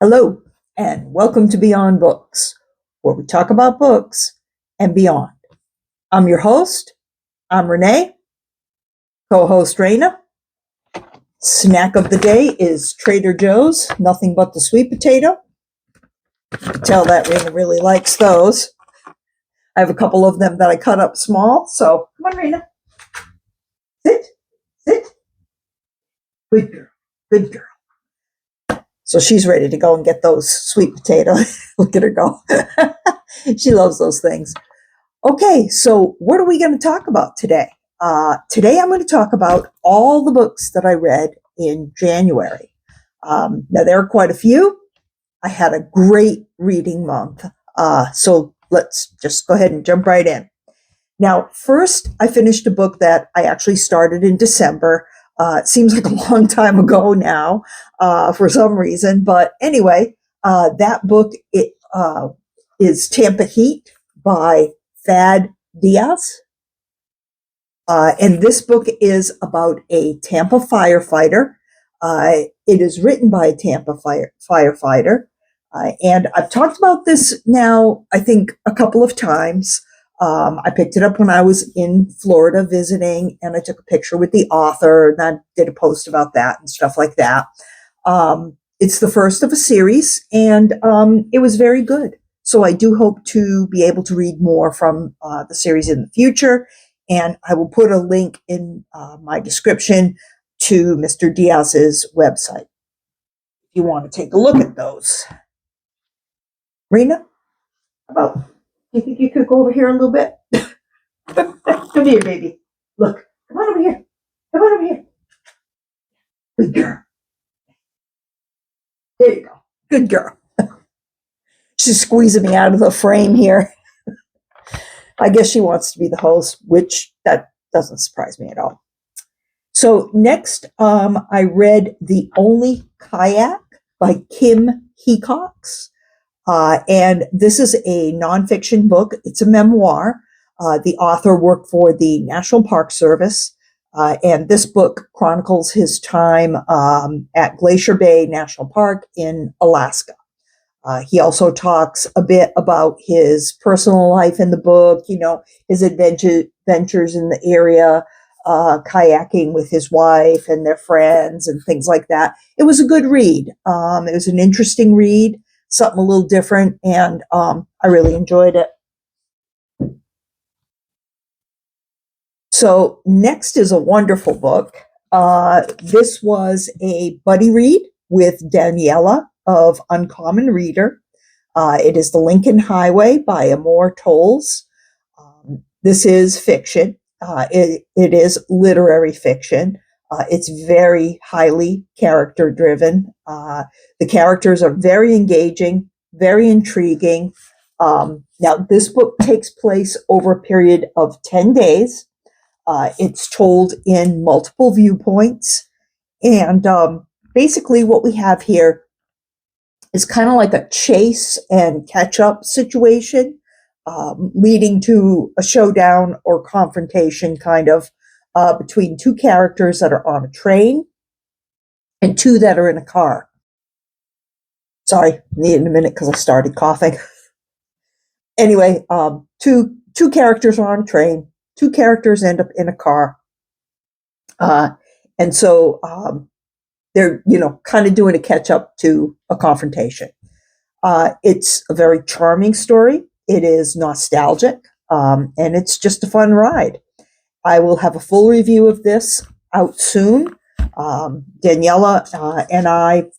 Hello, and welcome to Beyond Books, where we talk about books and beyond. I'm your host. I'm Renee, co-host Raina. Snack of the day is Trader Joe's, nothing but the sweet potato. You can tell that Raina really likes those. I have a couple of them that I cut up small, so come on, Raina. Sit. Good girl, good girl. So she's ready to go and get those sweet potatoes. Look at her go. She loves those things. Okay, so what are we going to talk about today? Today I'm going to talk about all the books that I read in January. Now, there are quite a few. I had a great reading month. So let's just go ahead and jump right in. Now, first, I finished a book that I actually started in December. It seems like a long time ago now for some reason. But anyway, that book is Tampa Heat by Thad Diaz. And this book is about a Tampa firefighter. It is written by a Tampa firefighter. And I've talked about this now, I think, a couple of times. I picked it up when I was in Florida visiting, and I took a picture with the author, and I did a post about that and stuff like that. It's the first of a series, and it was very good. So I do hope to be able to read more from the series in the future, and I will put a link in my description to Mr. Diaz's website if you want to take a look at those. Raina, do you think you could go over here a little bit? Come here, baby. Look, come on over here. Come on over here. Good girl. There you go. Good girl. She's squeezing me out of the frame here. I guess she wants to be the host, which that doesn't surprise me at all. So next, I read The Only Kayak by Kim Heacox. And this is a nonfiction book. It's a memoir. The author worked for the National Park Service, and this book chronicles his time at Glacier Bay National Park in Alaska. He also talks a bit about his personal life in the book, his adventures in the area, kayaking with his wife and their friends and things like that. It was a good read. It was an interesting read. Something a little different, and I really enjoyed it. So next is a wonderful book. This was a buddy read with Daniela of Uncommon Reader. It is The Lincoln Highway by Amor Towles. This is fiction. It is literary fiction. It's very highly character driven. The characters are very engaging, very intriguing. Now, this book takes place over a period of 10 days. It's told in multiple viewpoints. And basically what we have here is kind of like a chase and catch-up situation, leading to a showdown or confrontation kind of between two characters that are on a train and two that are in a car. Sorry, needed a minute because I started coughing. Anyway, two characters are on a train, two characters end up in a car. And so they're, kind of doing a catch up to a confrontation. It's a very charming story. It is nostalgic, and it's just a fun ride. I will have a full review of this out soon. Daniela and I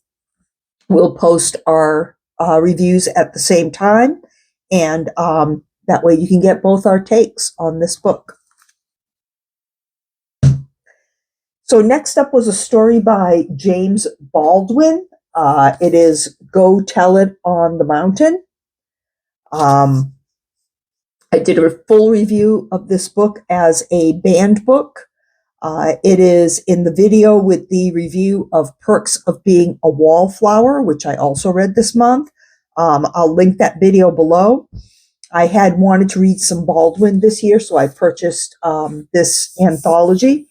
will post our reviews at the same time, and that way you can get both our takes on this book. So next up was a story by James Baldwin. It is Go Tell It on the Mountain. I did a full review of this book as a banned book. It is in the video with the review of Perks of Being a Wallflower, which I also read this month. I'll link that video below. I had wanted to read some Baldwin this year, so I purchased this anthology.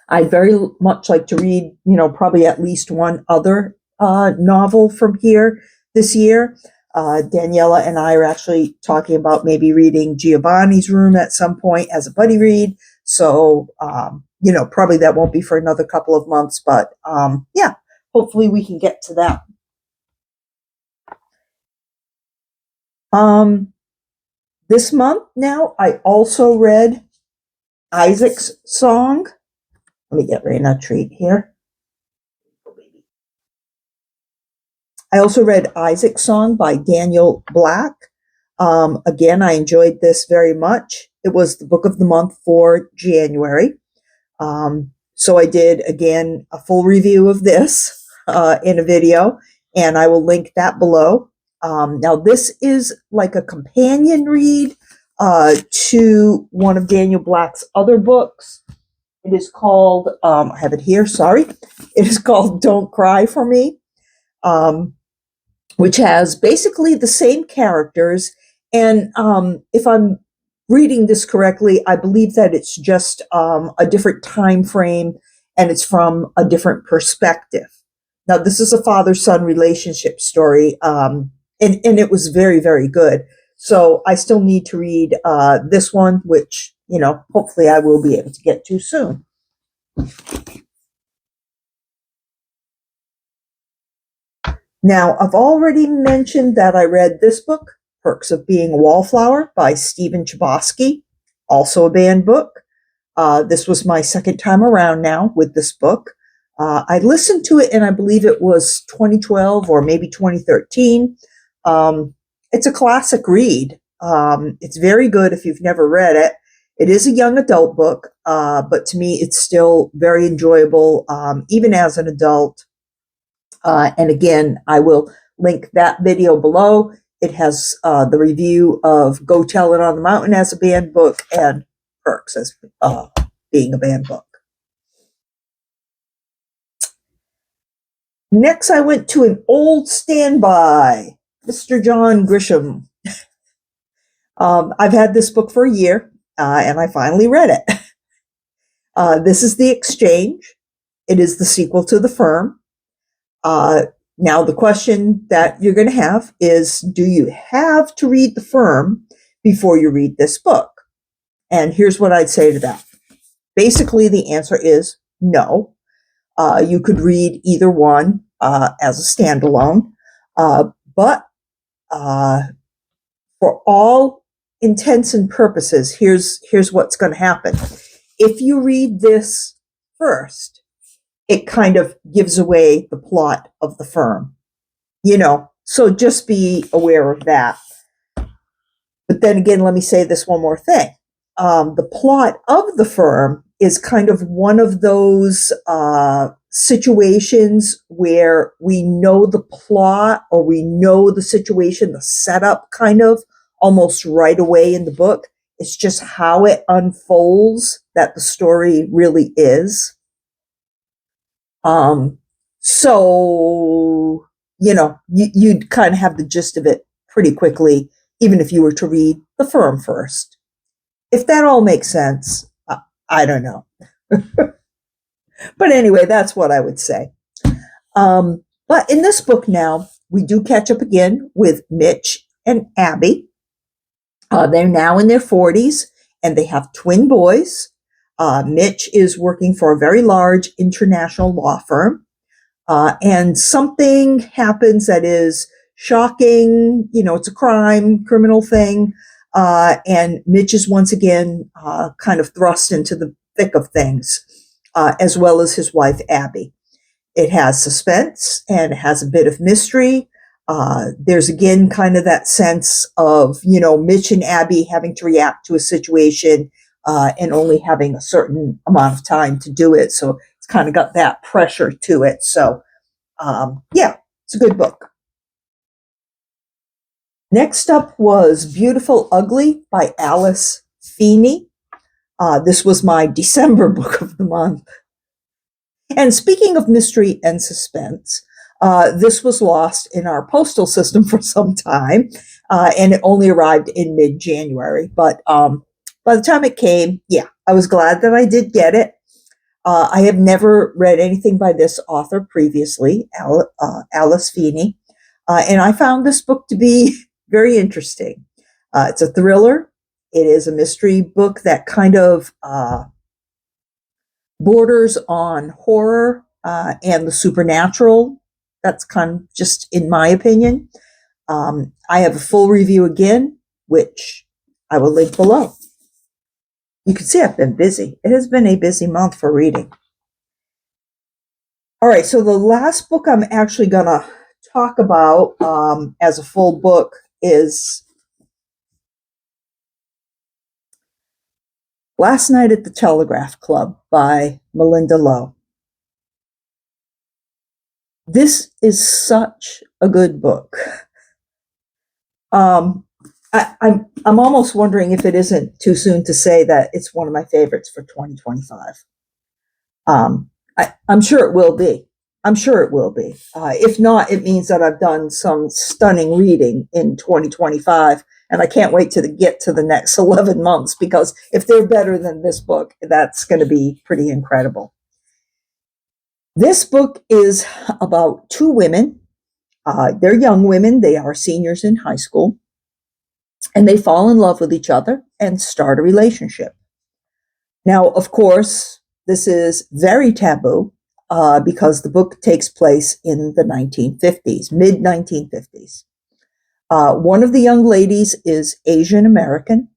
I'd very much like to read, probably at least one other novel from here this year. Daniela and I are actually talking about maybe reading Giovanni's Room at some point as a buddy read. So, probably that won't be for another couple of months, but yeah, hopefully we can get to that. This month now, I also read Isaac's Song. Let me get Raina a treat here. I also read Isaac's Song by Daniel Black. Again, I enjoyed this very much. It was the book of the month for January. So I did, again, a full review of this in a video, and I will link that below. Now, this is like a companion read to one of Daniel Black's other books. It is called, I have it here, sorry. It is called Don't Cry for Me, which has basically the same characters. And if I'm reading this correctly, I believe that it's just a different time frame, and it's from a different perspective. Now, this is a father-son relationship story, and it was very, very good. So I still need to read this one, which, hopefully I will be able to get to soon. Now, I've already mentioned that I read this book, Perks of Being a Wallflower by Stephen Chbosky, also a banned book. This was my second time around now with this book. I listened to it, and I believe it was 2012 or maybe 2013. It's a classic read. It's very good if you've never read it. It is a young adult book, but to me, it's still very enjoyable, even as an adult. And again, I will link that video below. It has the review of Go Tell It on the Mountain as a banned book and Perks as being a banned book. Next, I went to an old standby, Mr. John Grisham. I've had this book for a year, and I finally read it. This is The Exchange. It is the sequel to The Firm. Now, the question that you're going to have is, do you have to read The Firm before you read this book? And here's what I'd say to that. Basically, the answer is no. You could read either one as a standalone, but for all intents and purposes, here's what's going to happen. If you read this first, it kind of gives away the plot of The Firm, so just be aware of that. But then again, let me say this one more thing. The plot of The Firm is kind of one of those situations where we know the plot, or we know the situation, the setup kind of almost right away in the book. It's just how it unfolds that the story really is. So, you'd kind of have the gist of it pretty quickly, even if you were to read The Firm first. If that all makes sense, I don't know. But anyway, that's what I would say. But in this book now, we do catch up again with Mitch and Abby. They're now in their 40s, and they have twin boys. Mitch is working for a very large international law firm, and something happens that is shocking. It's a criminal thing, and Mitch is once again kind of thrust into the thick of things, as well as his wife, Abby. It has suspense, and it has a bit of mystery. There's again kind of that sense of, Mitch and Abby having to react to a situation and only having a certain amount of time to do it. So it's kind of got that pressure to it. So, yeah, it's a good book. Next up was Beautiful Ugly by Alice Feeney. This was my December book of the month. And speaking of mystery and suspense, this was lost in our postal system for some time, and it only arrived in mid-January. But by the time it came, yeah, I was glad that I did get it. I have never read anything by this author previously, Alice Feeney, and I found this book to be very interesting. It's a thriller. It is a mystery book that kind of borders on horror and the supernatural. That's kind of just in my opinion. I have a full review again, which I will link below. You can see I've been busy. It has been a busy month for reading. All right, so the last book I'm actually going to talk about as a full book is Last Night at the Telegraph Club by Malinda Lo. This is such a good book. I'm almost wondering if it isn't too soon to say that it's one of my favorites for 2025. I'm sure it will be. I'm sure it will be. If not, it means that I've done some stunning reading in 2025, and I can't wait to get to the next 11 months, because if they're better than this book, that's going to be pretty incredible. This book is about two women. They're young women. They are seniors in high school, and they fall in love with each other and start a relationship. Now, of course, this is very taboo because the book takes place in the 1950s, mid-1950s. One of the young ladies is Asian American.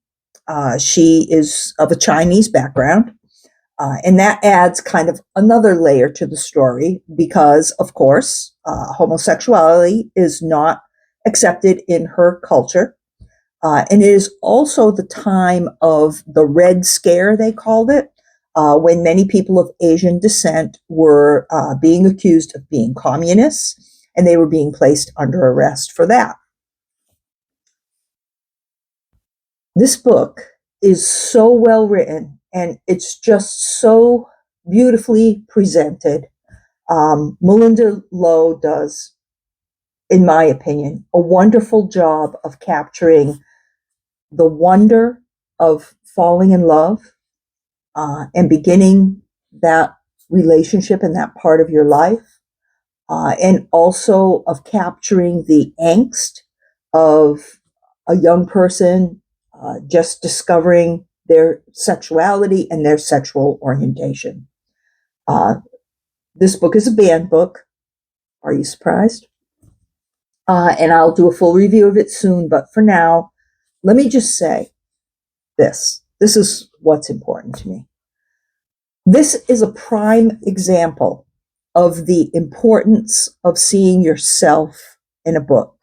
She is of a Chinese background. And that adds kind of another layer to the story because, of course, homosexuality is not accepted in her culture. And it is also the time of the Red Scare, they called it, when many people of Asian descent were being accused of being communists, and they were being placed under arrest for that. This book is so well written, and it's just so beautifully presented. Malinda Lo does, in my opinion, a wonderful job of capturing the wonder of falling in love and beginning that relationship in that part of your life, and also of capturing the angst of a young person just discovering their sexuality and their sexual orientation. This book is a banned book. Are you surprised? And I'll do a full review of it soon, but for now, let me just say this. This is what's important to me. This is a prime example of the importance of seeing yourself in a book,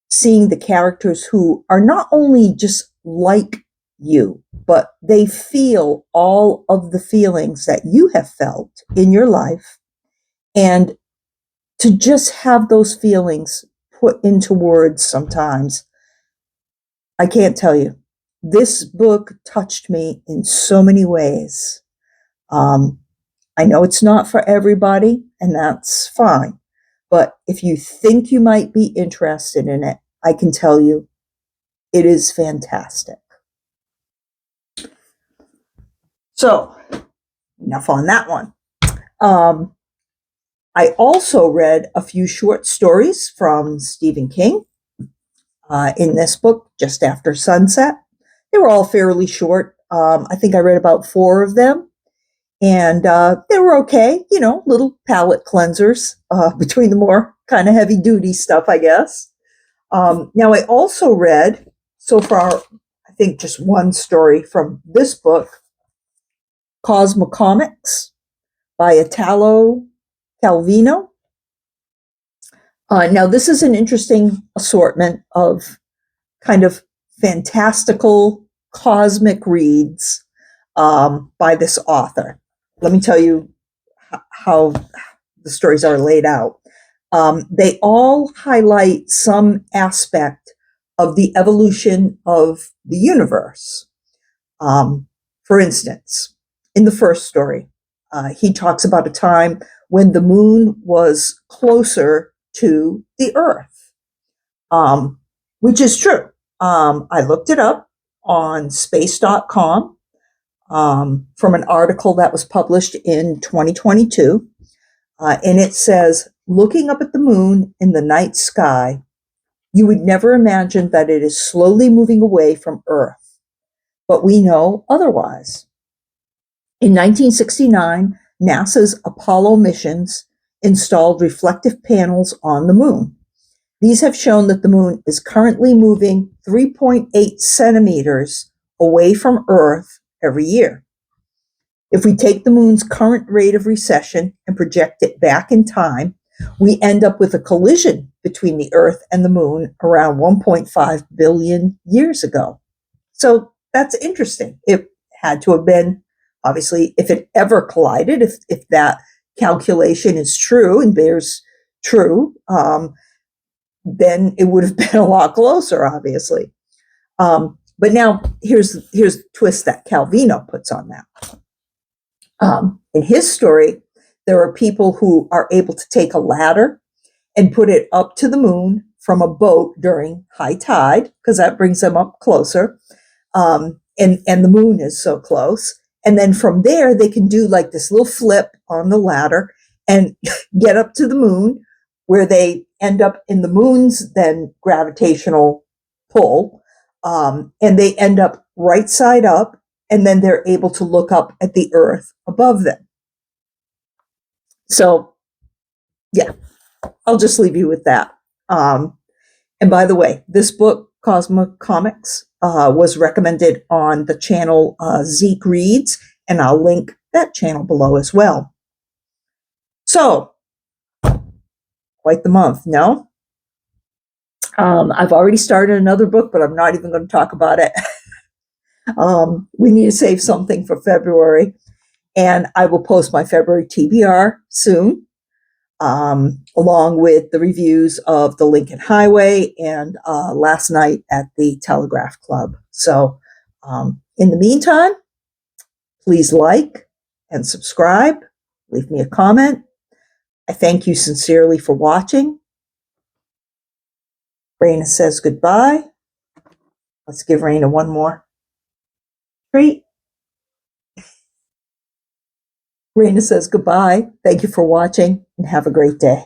seeing the characters who are not only just like you, but they feel all of the feelings that you have felt in your life, and to just have those feelings put into words sometimes. I can't tell you. This book touched me in so many ways. I know it's not for everybody, and that's fine. But if you think you might be interested in it, I can tell you it is fantastic. So, enough on that one. I also read a few short stories from Stephen King in this book, Just After Sunset. They were all fairly short. I think I read about 4 of them. And they were okay, little palate cleansers between the more kind of heavy duty stuff, I guess. Now, I also read, so far, I think just one story from this book, Cosmicomics by Italo Calvino. Now, this is an interesting assortment of kind of fantastical cosmic reads by this author. Let me tell you how the stories are laid out. They all highlight some aspect of the evolution of the universe. For instance, in the first story, he talks about a time when the moon was closer to the Earth, which is true. I looked it up on space.com. from an article that was published in 2022. And it says, looking up at the moon in the night sky, you would never imagine that it is slowly moving away from Earth, but we know otherwise. In 1969, NASA's Apollo missions installed reflective panels on the moon. These have shown that the moon is currently moving 3.8 centimeters away from Earth every year. If we take the moon's current rate of recession and project it back in time, we end up with a collision between the Earth and the moon around 1.5 billion years ago. So that's interesting. It had to have been, obviously, if it ever collided, if that calculation is true and bears true, then it would have been a lot closer, obviously. But now here's the twist that Calvino puts on that. In his story, there are people who are able to take a ladder and put it up to the moon from a boat during high tide, because that brings them up closer. And the moon is so close. And then from there, they can do like this little flip on the ladder and get up to the moon, where they end up in the moon's then gravitational pull. And they end up right side up, and then they're able to look up at the Earth above them. So, yeah, I'll just leave you with that. And by the way, this book, Cosmicomics, was recommended on the channel Zeke Reads, and I'll link that channel below as well. So, quite the month, no? I've already started another book, but I'm not even going to talk about it. We need to save something for February, and I will post my February TBR soon, along with the reviews of the Lincoln Highway and last night at the Telegraph Club. So in the meantime, please like and subscribe, leave me a comment. I thank you sincerely for watching. Raina says goodbye. Let's give Raina one more treat. Raina says goodbye. Thank you for watching and have a great day.